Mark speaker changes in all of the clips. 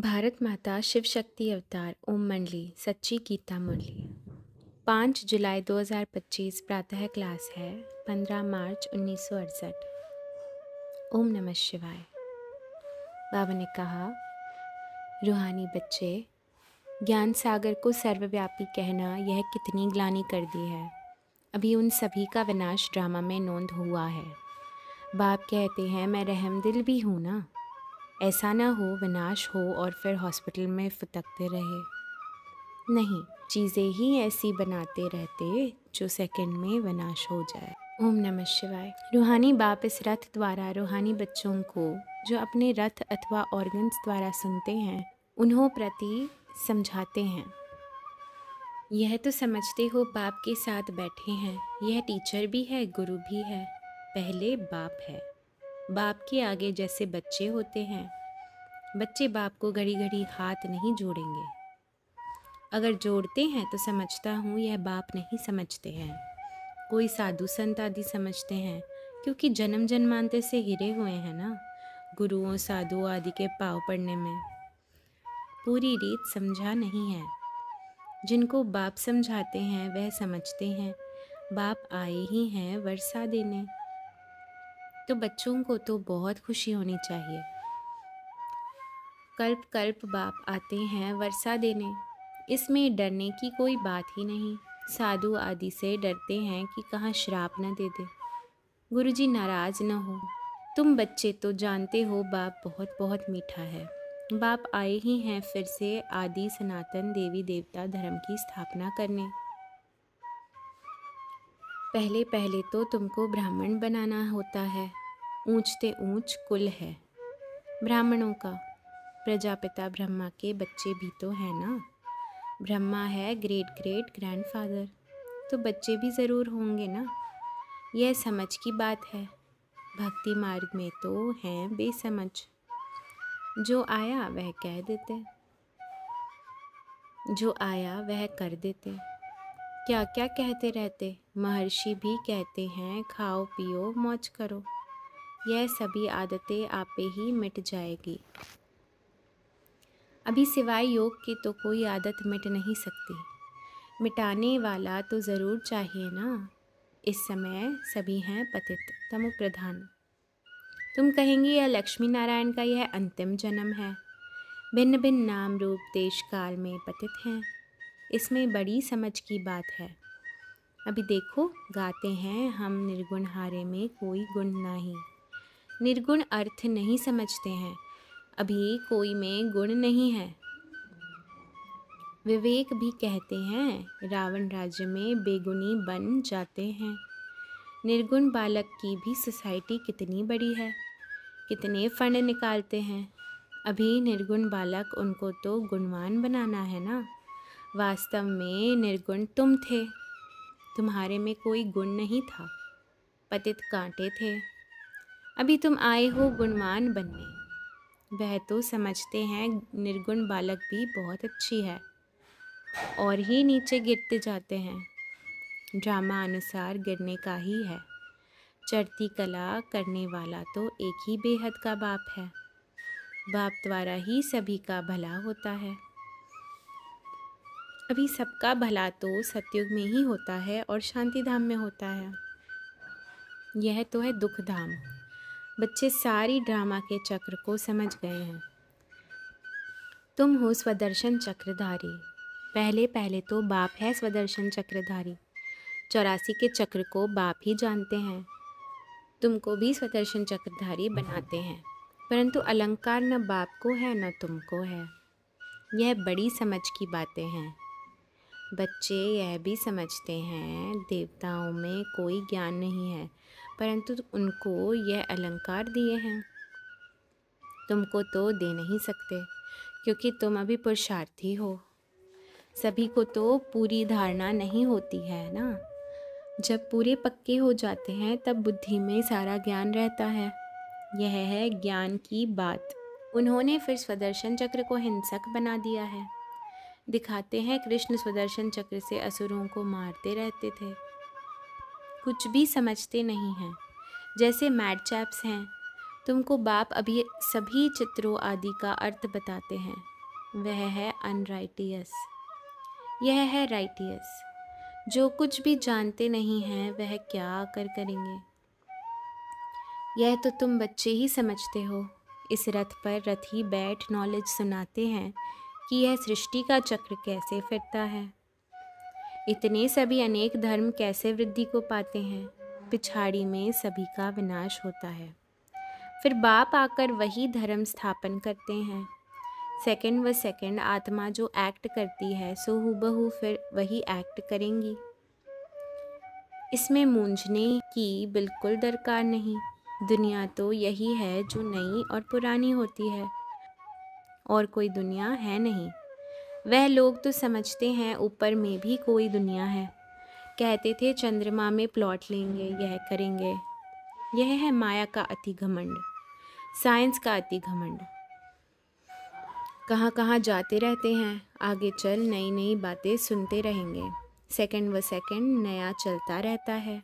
Speaker 1: भारत माता शिव शक्ति अवतार ओम मंडली सच्ची गीता मुरली 5 जुलाई 2025 प्रातः क्लास है 15 मार्च 1968। ओम नमः शिवाय। बाबा ने कहा, रूहानी बच्चे, ज्ञान सागर को सर्वव्यापी कहना यह कितनी ग्लानि कर दी है। अभी उन सभी का विनाश ड्रामा में नोंद हुआ है। बाप कहते हैं मैं रहमदिल भी हूँ ना, ऐसा ना हो विनाश हो और फिर हॉस्पिटल में फुतकते रहे। नहीं, चीज़ें ही ऐसी बनाते रहते जो सेकंड में विनाश हो जाए। ओम नमः शिवाय। रूहानी बाप इस रथ द्वारा रूहानी बच्चों को जो अपने रथ अथवा ऑर्गन्स द्वारा सुनते हैं उन्हों प्रति समझाते हैं। यह तो समझते हो बाप के साथ बैठे हैं, यह टीचर भी है, गुरु भी है, पहले बाप है। बाप के आगे जैसे बच्चे होते हैं, बच्चे बाप को घड़ी घड़ी हाथ नहीं जोड़ेंगे। अगर जोड़ते हैं तो समझता हूँ यह बाप नहीं समझते हैं, कोई साधु संत आदि समझते हैं, क्योंकि जन्म जन्मांतर से हिरे हुए हैं ना गुरुओं साधुओं आदि के पाँव पड़ने में। पूरी रीत समझा नहीं है। जिनको बाप समझाते हैं वह समझते हैं बाप आए ही हैं वर्षा देने। तो बच्चों को तो बहुत खुशी होनी चाहिए। कल्प कल्प बाप आते हैं वर्षा देने, इसमें डरने की कोई बात ही नहीं। साधु आदि से डरते हैं कि कहाँ श्राप न दे दे, गुरुजी नाराज न हो। तुम बच्चे तो जानते हो बाप बहुत बहुत मीठा है। बाप आए ही हैं फिर से आदि सनातन देवी देवता धर्म की स्थापना करने। पहले पहले तो तुमको ब्राह्मण बनाना होता है। ऊंचते ऊंच कुल है ब्राह्मणों का। प्रजापिता ब्रह्मा के बच्चे भी तो हैं ना। ब्रह्मा है ग्रेट ग्रेट ग्रैंडफादर, तो बच्चे भी ज़रूर होंगे ना। यह समझ की बात है। भक्ति मार्ग में तो हैं बेसमझ, जो आया वह कह देते, जो आया वह कर देते। क्या क्या कहते रहते। महर्षि भी कहते हैं खाओ पियो मौज करो। यह सभी आदतें आपे ही मिट जाएगी। अभी सिवाय योग के तो कोई आदत मिट नहीं सकती। मिटाने वाला तो ज़रूर चाहिए ना। इस समय सभी हैं पतित तमो प्रधान। तुम कहेंगे यह लक्ष्मी नारायण का यह अंतिम जन्म है। भिन्न भिन्न नाम रूप देश काल में पतित हैं, इसमें बड़ी समझ की बात है। अभी देखो गाते हैं हम निर्गुण हारे में कोई गुण नहीं। निर्गुण अर्थ नहीं समझते हैं, अभी कोई में गुण नहीं है। विवेक भी कहते हैं रावण राज्य में बेगुनी बन जाते हैं। निर्गुण बालक की भी सोसाइटी कितनी बड़ी है, कितने फंड निकालते हैं। अभी निर्गुण बालक उनको तो गुणवान बनाना है ना। वास्तव में निर्गुण तुम थे, तुम्हारे में कोई गुण नहीं था, पतित कांटे थे। अभी तुम आए हो गुणवान बनने। वह तो समझते हैं निर्गुण बालक भी बहुत अच्छी है, और ही नीचे गिरते जाते हैं। ड्रामा अनुसार गिरने का ही है। चढ़ती कला करने वाला तो एक ही बेहद का बाप है। बाप द्वारा ही सभी का भला होता है। अभी सबका भला तो सतयुग में ही होता है और शांति धाम में होता है। यह तो है दुख धाम। बच्चे सारी ड्रामा के चक्र को समझ गए हैं। तुम हो स्वदर्शन चक्रधारी। पहले पहले तो बाप है स्वदर्शन चक्रधारी। 84 के चक्र को बाप ही जानते हैं। तुमको भी स्वदर्शन चक्रधारी बनाते हैं, परंतु अलंकार न बाप को है न तुमको है। यह बड़ी समझ की बातें हैं। बच्चे यह भी समझते हैं देवताओं में कोई ज्ञान नहीं है, परंतु उनको यह अलंकार दिए हैं। तुमको तो दे नहीं सकते, क्योंकि तुम अभी पुरुषार्थी हो। सभी को तो पूरी धारणा नहीं होती है ना। जब पूरे पक्के हो जाते हैं तब बुद्धि में सारा ज्ञान रहता है। यह है ज्ञान की बात। उन्होंने फिर स्वदर्शन चक्र को हिंसक बना दिया है। दिखाते हैं कृष्ण स्वदर्शन चक्र से असुरों को मारते रहते थे। कुछ भी समझते नहीं हैं, जैसे मैड चैप्स हैं। तुमको बाप अभी सभी चित्रों आदि का अर्थ बताते हैं। वह है अनराइटियस। यह है राइटियस। जो कुछ भी जानते नहीं हैं वह क्या आकर करेंगे। यह तो तुम बच्चे ही समझते हो। इस रथ पर रथी बैठ नॉलेज सुनाते हैं कि यह सृष्टि का चक्र कैसे फिरता है। इतने सभी अनेक धर्म कैसे वृद्धि को पाते हैं। पिछाड़ी में सभी का विनाश होता है। फिर बाप आकर वही धर्म स्थापन करते हैं। सेकंड व सेकंड आत्मा जो एक्ट करती है सो हूबहू फिर वही एक्ट करेंगी। इसमें मूंझने की बिल्कुल दरकार नहीं। दुनिया तो यही है जो नई और पुरानी होती है, और कोई दुनिया है नहीं। वह लोग तो समझते हैं ऊपर में भी कोई दुनिया है। कहते थे चंद्रमा में प्लॉट लेंगे, यह करेंगे। यह है माया का अति घमंड, साइंस का अति घमंड। कहाँ कहाँ जाते रहते हैं। आगे चल नई नई बातें सुनते रहेंगे। सेकंड व सेकंड नया चलता रहता है।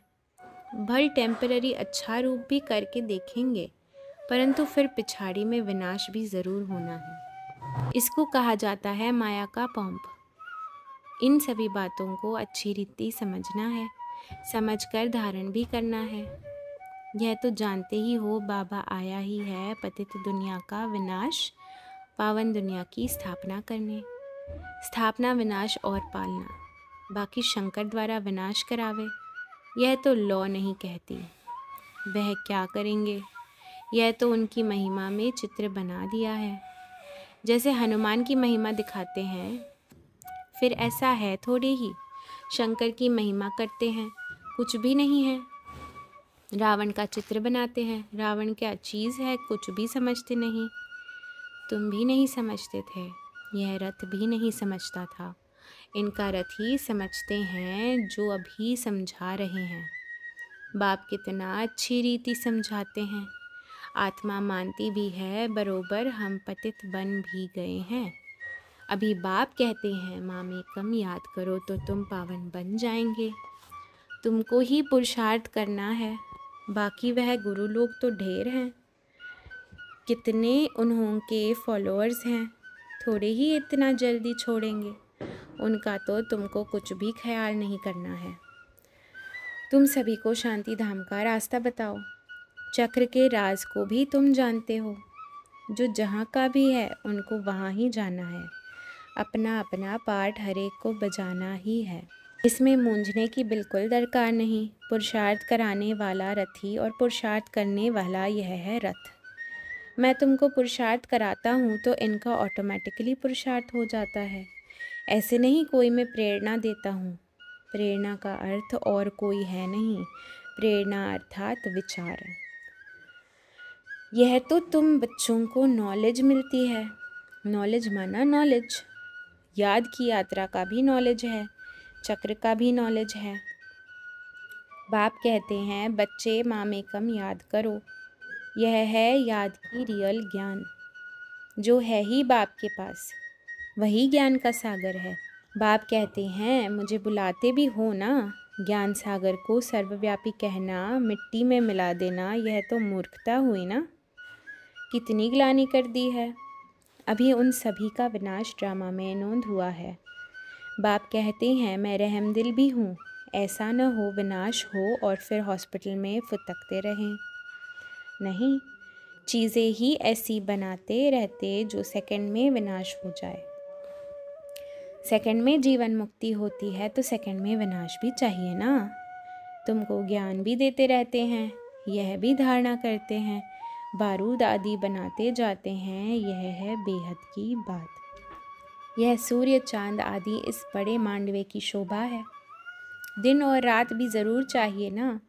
Speaker 1: भल टेम्पररी अच्छा रूप भी करके देखेंगे, परंतु फिर पिछाड़ी में विनाश भी ज़रूर होना है। इसको कहा जाता है माया का पंप। इन सभी बातों को अच्छी रीति समझना है, समझकर धारण भी करना है। यह तो जानते ही हो बाबा आया ही है पतित दुनिया का विनाश, पावन दुनिया की स्थापना करने। स्थापना, विनाश और पालना, बाकी शंकर द्वारा विनाश करावे, यह तो लॉ नहीं कहती। वह क्या करेंगे, यह तो उनकी महिमा में चित्र बना दिया है। जैसे हनुमान की महिमा दिखाते हैं, फिर ऐसा है थोड़े ही। शंकर की महिमा करते हैं, कुछ भी नहीं है। रावण का चित्र बनाते हैं, रावण क्या चीज़ है, कुछ भी समझते नहीं। तुम भी नहीं समझते थे, यह रथ भी नहीं समझता था। इनका रथ ही समझते हैं जो अभी समझा रहे हैं। बाप कितना अच्छी रीति समझाते हैं। आत्मा मानती भी है बरोबर हम पतित बन भी गए हैं। अभी बाप कहते हैं मामेकम याद करो तो तुम पावन बन जाएंगे। तुमको ही पुरुषार्थ करना है, बाकी वह गुरु लोग तो ढेर हैं। कितने उन्हों के फॉलोअर्स हैं, थोड़े ही इतना जल्दी छोड़ेंगे। उनका तो तुमको कुछ भी ख्याल नहीं करना है। तुम सभी को शांति धाम का रास्ता बताओ। चक्र के राज को भी तुम जानते हो। जो जहाँ का भी है उनको वहाँ ही जाना है। अपना अपना पार्ट हर एक को बजाना ही है। इसमें मूंझने की बिल्कुल दरकार नहीं। पुरुषार्थ कराने वाला रथी और पुरुषार्थ करने वाला यह है रथ। मैं तुमको पुरुषार्थ कराता हूँ तो इनका ऑटोमेटिकली पुरुषार्थ हो जाता है। ऐसे नहीं कोई मैं प्रेरणा देता हूँ। प्रेरणा का अर्थ और कोई है नहीं, प्रेरणा अर्थात विचार। यह तो तुम बच्चों को नॉलेज मिलती है। नॉलेज माना नॉलेज। याद की यात्रा का भी नॉलेज है, चक्र का भी नॉलेज है। बाप कहते हैं बच्चे मामेकम याद करो। यह है याद की रियल ज्ञान, जो है ही बाप के पास, वही ज्ञान का सागर है। बाप कहते हैं मुझे बुलाते भी हो ना, ज्ञान सागर को सर्वव्यापी कहना, मिट्टी में मिला देना, यह तो मूर्खता हुई ना। कितनी ग्लानि कर दी है। अभी उन सभी का विनाश ड्रामा में नोंद हुआ है। बाप कहते हैं मैं रहमदिल भी हूँ। ऐसा न हो विनाश हो और फिर हॉस्पिटल में फुतकते रहें। नहीं, चीज़ें ही ऐसी बनाते रहते जो सेकंड में विनाश हो जाए। सेकंड में जीवन मुक्ति होती है तो सेकंड में विनाश भी चाहिए ना। तुमको ज्ञान भी देते रहते हैं, यह भी धारणा करते हैं, बारूद आदि बनाते जाते हैं। यह है बेहद की बात। यह सूर्य चांद आदि इस बड़े मांडवे की शोभा है। दिन और रात भी ज़रूर चाहिए ना।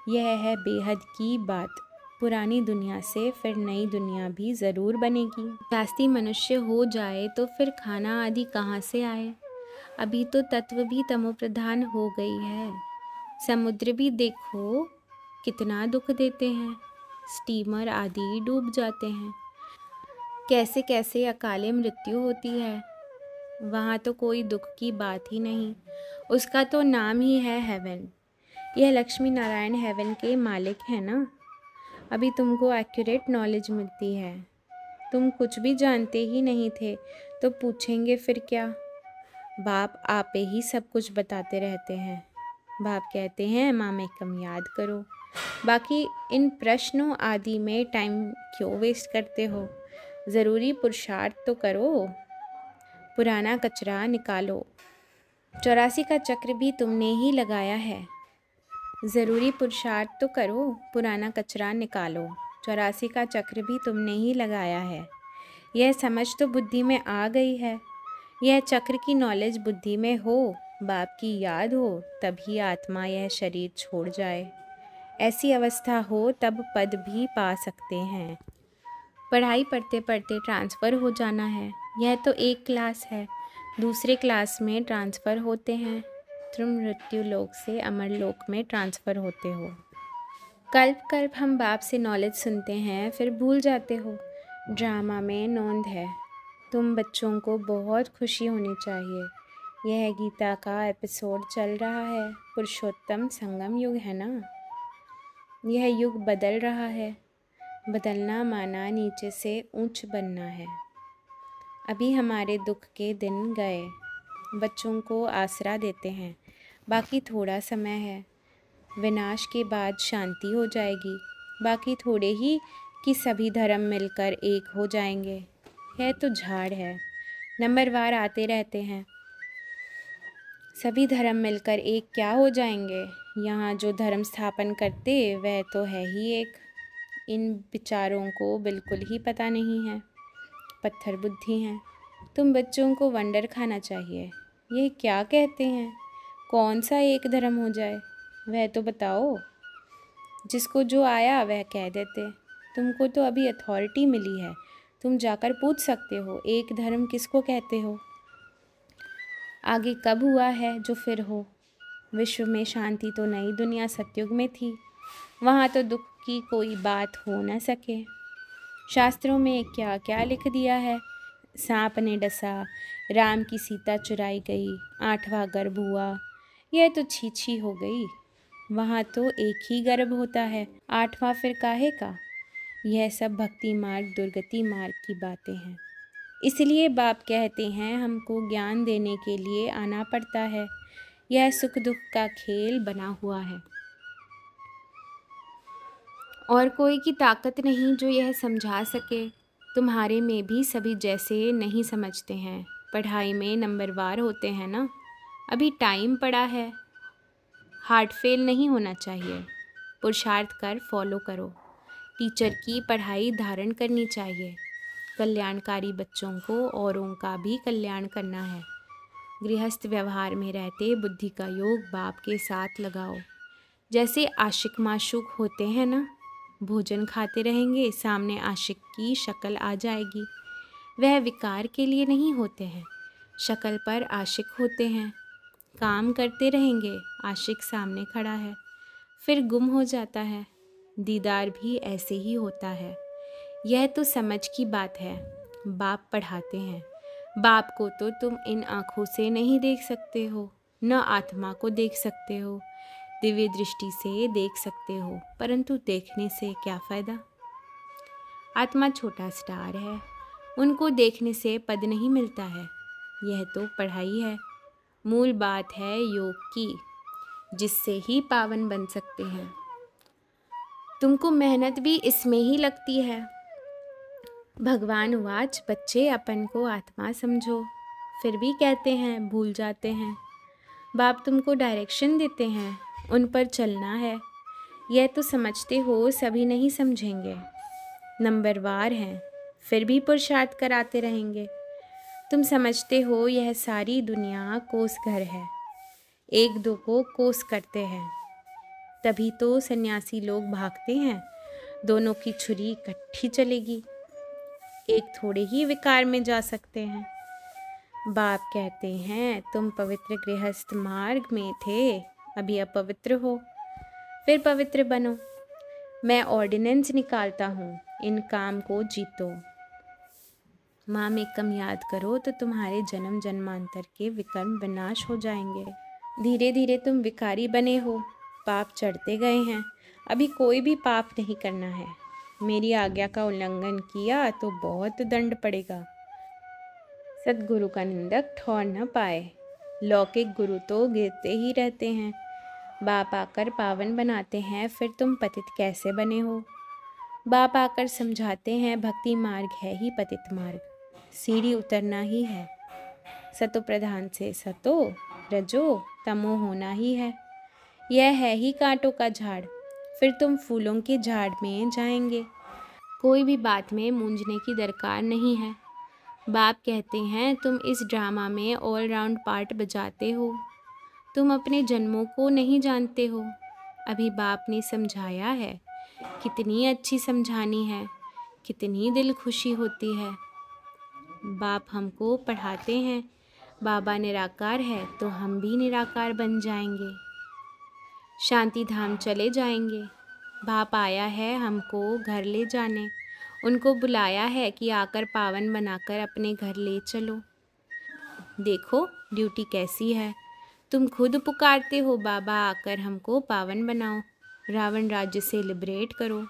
Speaker 1: यह है बेहद की बात। पुरानी दुनिया से फिर नई दुनिया भी ज़रूर बनेगी। जास्ती मनुष्य हो जाए तो फिर खाना आदि कहाँ से आए। अभी तो तत्व भी तमोप्रधान हो गई है। समुद्र भी देखो कितना दुख देते हैं। स्टीमर आदि डूब जाते हैं। कैसे कैसे अकाले मृत्यु होती है। वहाँ तो कोई दुख की बात ही नहीं। उसका तो नाम ही है हेवन। यह लक्ष्मी नारायण हेवन के मालिक हैं ना। अभी तुमको एक्यूरेट नॉलेज मिलती है। तुम कुछ भी जानते ही नहीं थे, तो पूछेंगे फिर क्या? बाप आपे ही सब कुछ बताते रहते हैं। बाप कहते हैं माँ कम याद करो। बाकी इन प्रश्नों आदि में टाइम क्यों वेस्ट करते हो? ज़रूरी पुरुषार्थ तो करो, पुराना कचरा निकालो। 84 का चक्र भी तुमने ही लगाया है। ज़रूरी पुरुषार्थ तो करो, पुराना कचरा निकालो। 84 का चक्र भी तुमने ही लगाया है। यह समझ तो बुद्धि में आ गई है। यह चक्र की नॉलेज बुद्धि में हो, बाप की याद हो, तभी आत्मा यह शरीर छोड़ जाए। ऐसी अवस्था हो तब पद भी पा सकते हैं। पढ़ाई पढ़ते पढ़ते ट्रांसफ़र हो जाना है। यह तो एक क्लास है, दूसरे क्लास में ट्रांसफ़र होते हैं। तुम मृत्यु लोक से अमर लोक में ट्रांसफ़र होते हो। कल्प कल्प हम बाप से नॉलेज सुनते हैं, फिर भूल जाते हो। ड्रामा में नोंद है। तुम बच्चों को बहुत खुशी होनी चाहिए। यह गीता का एपिसोड चल रहा है। पुरुषोत्तम संगम युग है ना। यह युग बदल रहा है। बदलना माना नीचे से ऊंच बनना है। अभी हमारे दुख के दिन गए। बच्चों को आसरा देते हैं। बाकी थोड़ा समय है। विनाश के बाद शांति हो जाएगी। बाकी थोड़े ही कि सभी धर्म मिलकर एक हो जाएंगे। यह तो झाड़ है, नंबरवार आते रहते हैं। सभी धर्म मिलकर एक क्या हो जाएंगे? यहाँ जो धर्म स्थापन करते वह तो है ही एक। इन विचारों को बिल्कुल ही पता नहीं है, पत्थर बुद्धि हैं। तुम बच्चों को वंडर खाना चाहिए। ये क्या कहते हैं? कौन सा एक धर्म हो जाए वह तो बताओ। जिसको जो आया वह कह देते। तुमको तो अभी अथॉरिटी मिली है, तुम जाकर पूछ सकते हो एक धर्म किसको कहते हो। आगे कब हुआ है जो फिर हो। विश्व में शांति तो नई दुनिया सतयुग में थी। वहाँ तो दुख की कोई बात हो न सके। शास्त्रों में क्या क्या लिख दिया है। सांप ने डसा, राम की सीता चुराई गई, 8वां गर्भ हुआ। यह तो छी हो गई। वहाँ तो एक ही गर्भ होता है, 8वां फिर काहे का। यह सब भक्ति मार्ग दुर्गति मार्ग की बातें हैं। इसलिए बाप कहते हैं हमको ज्ञान देने के लिए आना पड़ता है। यह सुख दुख का खेल बना हुआ है और कोई की ताकत नहीं जो यह समझा सके। तुम्हारे में भी सभी जैसे नहीं समझते हैं। पढ़ाई में नंबरवार होते हैं ना। अभी टाइम पड़ा है। हार्ट फेल नहीं होना चाहिए। पुरुषार्थ कर फॉलो करो। टीचर की पढ़ाई धारण करनी चाहिए। कल्याणकारी बच्चों को औरों का भी कल्याण करना है। गृहस्थ व्यवहार में रहते बुद्धि का योग बाप के साथ लगाओ। जैसे आशिक माशूक होते हैं ना, भोजन खाते रहेंगे, सामने आशिक की शक्ल आ जाएगी। वह विकार के लिए नहीं होते हैं, शक्ल पर आशिक होते हैं। काम करते रहेंगे, आशिक सामने खड़ा है, फिर गुम हो जाता है। दीदार भी ऐसे ही होता है। यह तो समझ की बात है। बाप पढ़ाते हैं। बाप को तो तुम इन आँखों से नहीं देख सकते हो, न आत्मा को देख सकते हो। दिव्य दृष्टि से देख सकते हो, परंतु देखने से क्या फ़ायदा। आत्मा छोटा स्टार है, उनको देखने से पद नहीं मिलता है। यह तो पढ़ाई है। मूल बात है योग की, जिससे ही पावन बन सकते हैं। तुमको मेहनत भी इसमें ही लगती है। भगवान वाच बच्चे अपन को आत्मा समझो, फिर भी कहते हैं भूल जाते हैं। बाप तुमको डायरेक्शन देते हैं, उन पर चलना है। यह तो समझते हो सभी नहीं समझेंगे। नंबरवार हैं, फिर भी पुरुषार्थ कराते रहेंगे। तुम समझते हो यह सारी दुनिया कोस घर है, एक दो को कोस करते हैं। तभी तो सन्यासी लोग भागते हैं। दोनों की छुरी इकट्ठी चलेगी, एक थोड़े ही विकार में जा सकते हैं। बाप कहते हैं तुम पवित्र गृहस्थ मार्ग में थे, अभी अपवित्र हो, फिर पवित्र बनो। मैं ऑर्डिनेंस निकालता हूँ, इन काम को जीतो। माँ में कम याद करो तो तुम्हारे जन्म जन्मांतर के विकर्म विनाश हो जाएंगे। धीरे धीरे तुम विकारी बने हो, पाप चढ़ते गए हैं। अभी कोई भी पाप नहीं करना है। मेरी आज्ञा का उल्लंघन किया तो बहुत दंड पड़ेगा। सतगुरु का निंदक ठौर न पाए। लौकिक गुरु तो गिरते ही रहते हैं। बाप आकर पावन बनाते हैं, फिर तुम पतित कैसे बने हो? बाप आकर समझाते हैं, भक्ति मार्ग है ही पतित मार्ग, सीढ़ी उतरना ही है। सतो प्रधान से सतो, रजो, तमो होना ही है। यह है ही कांटों का झाड़, फिर तुम फूलों के झाड़ में जाएंगे। कोई भी बात में मूंझने की दरकार नहीं है। बाप कहते हैं, तुम इस ड्रामा में ऑलराउंड पार्ट बजाते हो, तुम अपने जन्मों को नहीं जानते हो। अभी बाप ने समझाया है, कितनी अच्छी समझानी है, कितनी दिल खुशी होती है। बाप हमको पढ़ाते हैं, बाबा निराकार है तो हम भी निराकार बन जाएंगे, शांति धाम चले जाएंगे। बाप आया है हमको घर ले जाने, उनको बुलाया है कि आकर पावन बनाकर अपने घर ले चलो। देखो ड्यूटी कैसी है, तुम खुद पुकारते हो, बाबा आकर हमको पावन बनाओ, रावण राज्य से लिबरेट करो।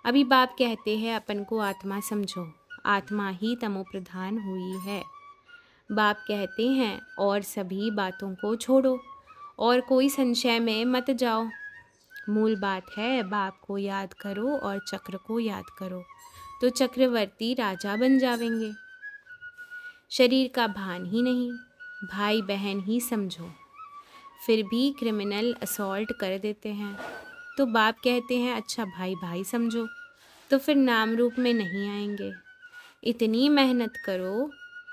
Speaker 1: अभी बाप कहते हैं, अपन को आत्मा समझो, आत्मा ही तमो प्रधान हुई है। बाप कहते हैं, और सभी बातों को छोड़ो और कोई संशय में मत जाओ। मूल बात है, बाप को याद करो और चक्र को याद करो, तो चक्रवर्ती राजा बन जावेंगे। शरीर का भान ही नहीं, भाई बहन ही समझो, फिर भी क्रिमिनल असॉल्ट कर देते हैं। तो बाप कहते हैं, अच्छा भाई भाई समझो, तो फिर नाम रूप में नहीं आएंगे। इतनी मेहनत करो,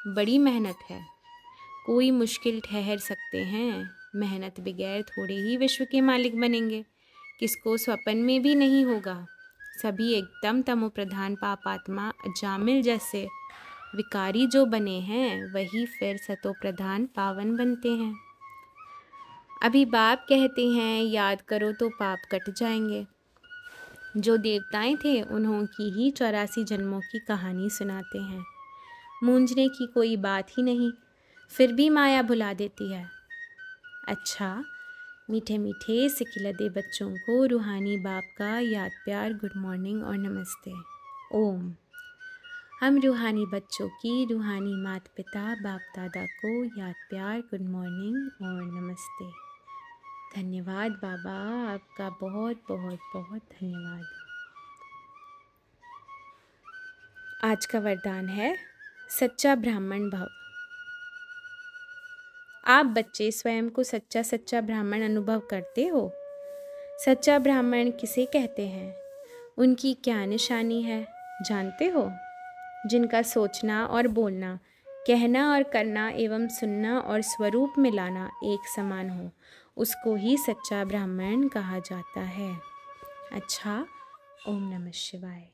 Speaker 1: बड़ी मेहनत है, कोई मुश्किल ठहर सकते हैं। मेहनत बगैर थोड़े ही विश्व के मालिक बनेंगे, किसको स्वप्न में भी नहीं होगा। सभी एकदम तमो प्रधान पापात्मा अजामिल जैसे विकारी जो बने हैं, वही फिर सतो प्रधान पावन बनते हैं। अभी बाप कहते हैं, याद करो तो पाप कट जाएंगे। जो देवताएं थे उन्हों की ही 84 जन्मों की कहानी सुनाते हैं। मूंझने की कोई बात ही नहीं, फिर भी माया भुला देती है। अच्छा, मीठे मीठे सिकिलदे बच्चों को रूहानी बाप का याद प्यार, गुड मॉर्निंग और नमस्ते। ओम। हम रूहानी बच्चों की रूहानी माता पिता बाप दादा को याद प्यार, गुड मॉर्निंग और नमस्ते। धन्यवाद बाबा, आपका बहुत बहुत बहुत धन्यवाद। आज का वरदान है, सच्चा ब्राह्मण भव। आप बच्चे स्वयं को सच्चा सच्चा ब्राह्मण अनुभव करते हो? सच्चा ब्राह्मण किसे कहते हैं? उनकी क्या निशानी है, जानते हो? जिनका सोचना और बोलना, कहना और करना एवं सुनना और स्वरूप में लाना एक समान हो, उसको ही सच्चा ब्राह्मण कहा जाता है। अच्छा, ओम नमः शिवाय।